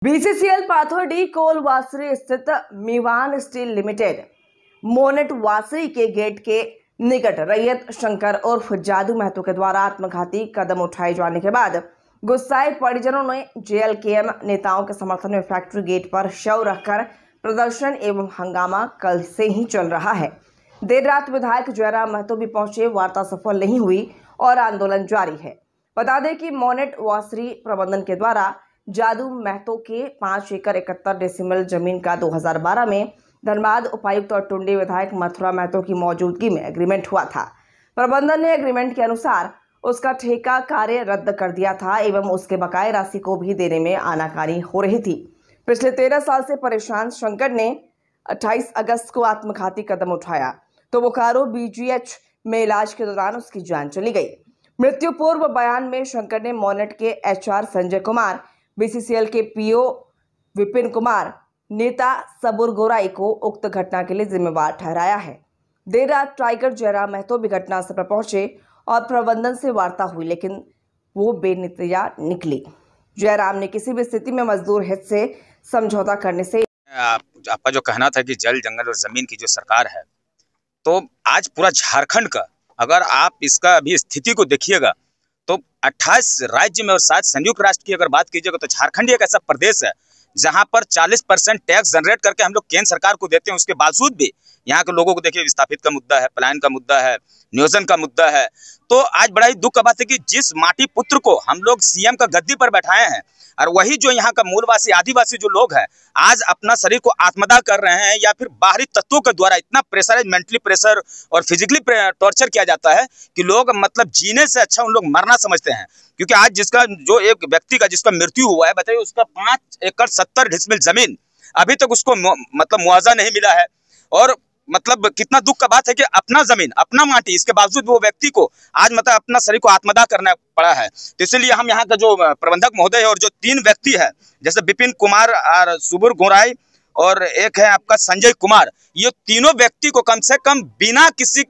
BCCL Pathardih कोलवासरी स्थित मीवान steel limited Monet वासरी के gate के निकट रैयत शंकर उर्फ जादू महतो के द्वारा आत्मघाती कदम उठाए जाने के बाद गुस्साए परिजनों ने जेएलकेएम नेताओं के समर्थन में फैक्ट्री गेट पर शव रखकर प्रदर्शन एवं हंगामा कल से ही चल रहा है। देर रात विधायक जयराम महतो भी पहुंचे, वार्ता सफल नहीं हुई और आंदोलन जारी है। बता दें कि मोनेट वासरी प्रबंधन के द्वारा जादू महतो के 5 एकड़ 71 डेसिमल जमीन का 2012 में धनबाद उपायुक्त और टुंडी विधायक मथुरा महतो की मौजूदगी में एग्रीमेंट हुआ था। प्रबंधन ने एग्रीमेंट के अनुसार उसका ठेका कार्य रद्द कर दिया था एवं उसके बकाया राशि को भी देने में आनाकानी हो रही थी। पिछले 13 साल से परेशान शंकर ने 28 अगस्त को आत्मघाती कदम उठाया तो बोकारो बीजीएच में इलाज के दौरान उसकी जान चली गई। मृत्यु पूर्व बयान में शंकर ने मोनेट के एचआर संजय कुमार, बीसीसीएल के पीओ विपिन कुमार, नेता सबुर गोराई को उक्त घटना के लिए जिम्मेवार ठहराया है। देर रात टाइगर जयराम महतो भी घटनास्थल पर पहुंचे और प्रबंधन से वार्ता हुई, लेकिन वो बेनतीजा निकली। जयराम ने किसी भी स्थिति में मजदूर हित से समझौता करने से आपका जो कहना था कि जल जंगल और जमीन की जो सरकार है, तो आज पूरा झारखंड का अगर आप इसका अभी स्थिति को देखिएगा तो 28 राज्य में और शायद संयुक्त राष्ट्र की अगर बात कीजिएगा तो झारखंड एक ऐसा प्रदेश है जहां पर 40% टैक्स जनरेट करके हम लोग केंद्र सरकार को देते हैं। उसके बावजूद भी यहाँ के लोगों को देखिए, विस्थापित का मुद्दा है, पलायन का मुद्दा है, नियोजन का मुद्दा है। तो आज बड़ा ही दुख का बात है कि जिस माटी पुत्र को हम लोग सीएम का गद्दी पर बैठाए हैं और वही जो यहाँ का मूलवासी आदिवासी जो लोग हैं आज अपना शरीर को आत्मदाह कर रहे हैं या फिर बाहरी तत्वों के द्वारा इतना प्रेशराइज, मेंटली प्रेशर और फिजिकली टॉर्चर किया जाता है कि लोग मतलब जीने से अच्छा उन लोग मरना समझते हैं। क्योंकि आज जिसका जो एक व्यक्ति का जिसका मृत्यु हुआ है, बताइए उसका 5 एकड़ 70 डेसिमल जमीन अभी तक उसको मतलब मुआवजा नहीं मिला है। और मतलब कितना दुख का बात है कि अपना जमीन, अपना माटी, इसके बावजूद वो व्यक्ति को आज मतलब अपना शरीर को आत्मदाह करना पड़ा है। तो इसलिए हम यहाँ का जो प्रबंधक महोदय है और जो 3 व्यक्ति है, जैसे विपिन कुमार और सुबुर गोराई और एक है आपका संजय कुमार, ये तीनों व्यक्ति को कम से कम बिना किसी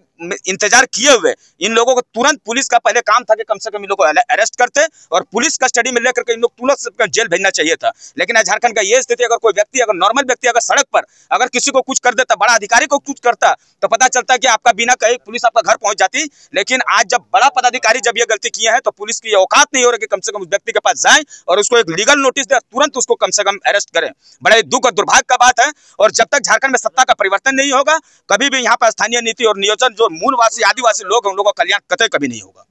इंतजार किए हुए इन लोगों को तुरंत, पुलिस का पहले काम था कि कम से कम इन लोगों को अरेस्ट करते और पुलिस कस्टडी में लेकर के इन लोग तुरंत जेल भेजना चाहिए था। लेकिन आज झारखंड का ये स्थिति, अगर कोई व्यक्ति, अगर नॉर्मल व्यक्ति अगर सड़क पर अगर किसी को कुछ कर देता, बड़ा अधिकारी को कुछ करता, तो पता चलता कि आपका बिना कहीं पुलिस आपका घर पहुंच जाती। लेकिन आज जब बड़ा पदाधिकारी जब ये गलती किए हैं तो पुलिस की औकात नहीं हो रही कि कम से कम उस व्यक्ति के पास जाए और उसको एक लीगल नोटिस दे, तुरंत उसको कम से कम अरेस्ट करें। बड़ा ही दुख और दुर्भाग्य का बात है। और जब तक झारखंड में सत्ता का परिवर्तन नहीं होगा, कभी भी यहाँ पर स्थानीय नीति और नियोजन जो मूलवासी आदिवासी लोग, उन लोगों का कल्याण कतई कभी नहीं होगा।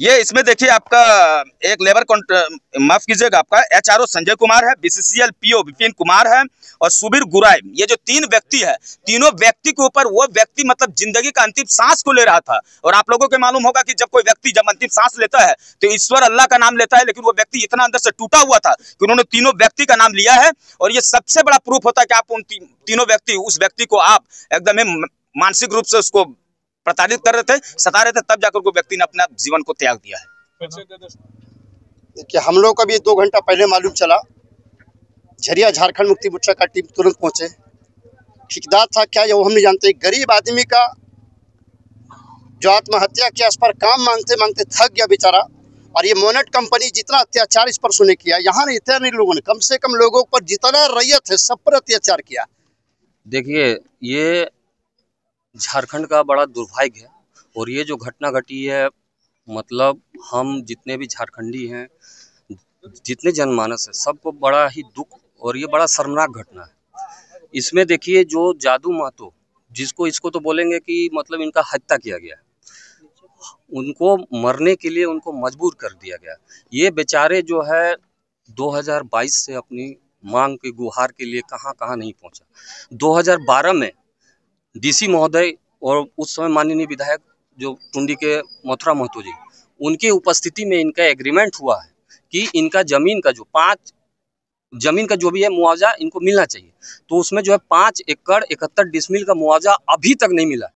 ये इसमें देखिए आपका एक लेबर माफ कीजिएगा, आपका एचआरओ संजय कुमार है, बीसीसीएल पीओ विपिन कुमार है और सुबीर गुराई, ये जो 3 व्यक्ति है, तीनों व्यक्ति के ऊपर वो व्यक्ति मतलब जिंदगी का अंतिम सांस को ले रहा था। और आप लोगों को मालूम होगा कि जब कोई व्यक्ति जब अंतिम सांस लेता है तो ईश्वर अल्लाह का नाम लेता है, लेकिन वो व्यक्ति इतना अंदर से टूटा हुआ था कि उन्होंने तीनों व्यक्ति का नाम लिया है। और ये सबसे बड़ा प्रूफ होता है कि आप उन तीनों व्यक्ति, उस व्यक्ति को आप एकदम मानसिक रूप से उसको प्रताड़ित कर रहे थे, सता रहे थे, तब जाकर कोई व्यक्ति ने अपना जीवन को त्याग दिया है। देखिए, हम लोग को भी 2 घंटा पहले मालूम चला। झरिया झारखंड मुक्ति मोर्चा का टीम तुरंत पहुंचे। ठेकेदार था क्या ये वो हम नहीं जानते। गरीब आदमी का जो आत्महत्या किया, इस पर काम मांगते मांगते थक गया बेचारा। और ये मोनेट कंपनी जितना अत्याचार इस पर सुने किया, यहाँ नहीं इतना नहीं, लोगों ने कम से कम लोगों पर जितना रैयत है सब पर अत्याचार किया। देखिए, ये झारखंड का बड़ा दुर्भाग्य है और ये जो घटना घटी है, मतलब हम जितने भी झारखंडी हैं, जितने जनमानस है, सबको बड़ा ही दुख और ये बड़ा शर्मनाक घटना है। इसमें देखिए, जो जादू महतो, जिसको इसको तो बोलेंगे कि मतलब इनका हत्या किया गया, उनको मरने के लिए उनको मजबूर कर दिया गया। ये बेचारे जो है 2022 से अपनी मांग की गुहार के लिए कहाँ कहाँ नहीं पहुँचा। 2012 में डीसी महोदय और उस समय माननीय विधायक जो टुंडी के मथुरा महतो जी, उनकी उपस्थिति में इनका एग्रीमेंट हुआ है कि इनका जमीन का जो 5 जमीन का जो भी है मुआवजा इनको मिलना चाहिए। तो उसमें जो है 5 एकड़ 71 डिसमिल का मुआवजा अभी तक नहीं मिला।